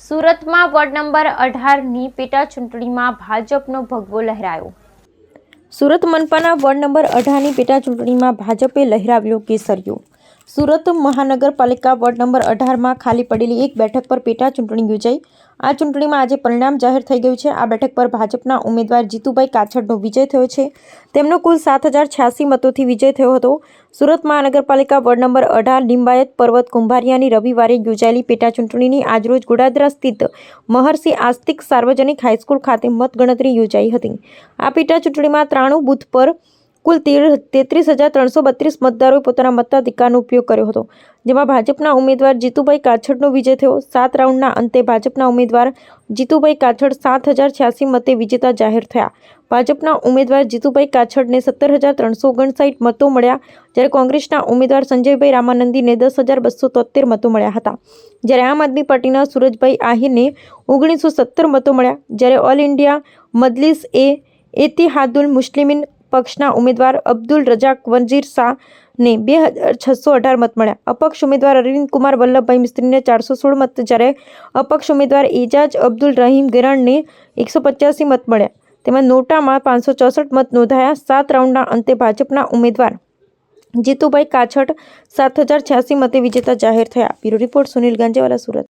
સુરતમાં ward number 18ની પેટા ચૂંટણીમાં ભાજપનો ભગવો લહેરાયો. સુરત મનપાના વોર્ડ નંબર 18ની પેટા ચૂંટણીમાં ભાજપે લહેરાવ્યો કેસરિયો. સુરત મહાનગરપાલિકા વોર્ડ નંબર 18માં ખાલી પડેલી એક બેઠક પર પેટા ચૂંટણી યોજાઈ. આ ચૂંટણીમાં આજે પરિણામ જાહેર થઈ ગયું છે. આ બેઠક પર ભાજપના ઉમેદવાર જીતુભાઈ કાછડનો વિજય થયો છે. તેમનો કુલ 7086 મતોથી વિજય થયો હતો. સુરત મહાનગરપાલિકા વોર્ડ નંબર 18 લિંબાયત પર્વત કુંભારિયાની રવિવારે યોજાયેલી પેટા ચૂંટણીની આજરોજ ગોડાદરા સ્થિત મહર્ષિ આસ્તિક સાર્વજનિક હાઈસ્કૂલ ખાતે મતગણતરી યોજાઈ હતી. આ પેટા ચૂંટણીમાં 93 બૂથ પર કુલ 33,332 મતદારોએ પોતાના મતાધિકારનો ઉપયોગ કર્યો હતો, જેમાં ભાજપના ઉમેદવાર જીતુભાઈ કાછડનો વિજય થયો. 7 રાઉન્ડના અંતે ભાજપના ઉમેદવાર જીતુભાઈ કાછડ 7086 મતે વિજેતા જાહેર થયા. ભાજપના ઉમેદવાર જીતુભાઈ કાછડને 17,359 મતો મળ્યા, જ્યારે કોંગ્રેસના ઉમેદવાર સંજયભાઈ રામાનંદીને 10,273 મતો મળ્યા હતા, જ્યારે આમ આદમી પાર્ટીના સુરજભાઈ આહિરને 1917 મતો મળ્યા, જ્યારે ઓલ ઇન્ડિયા મજલિસ એતિહાદુલ મુસ્લિમીન પક્ષના ઉમેદવાર અબ્દુલ રજાક વંજીર શાહને 2,618 મત મળ્યા. અપક્ષ ઉમેદવાર અરવિંદ કુમાર વલ્લભભાઈ મિસ્ત્રીને 416 મત, જ્યારે અપક્ષ ઉમેદવાર એજાજ અબ્દુલ રહીમ ગેરાણને 185 મત મળ્યા. તેમાં નોટામાં 564 મત નોંધાયા. 7 રાઉન્ડના અંતે ભાજપના ઉમેદવાર જીતુભાઈ કાછડ 7086 મતે વિજેતા જાહેર થયા. Bureau report Sunil Ganjewala, Surat.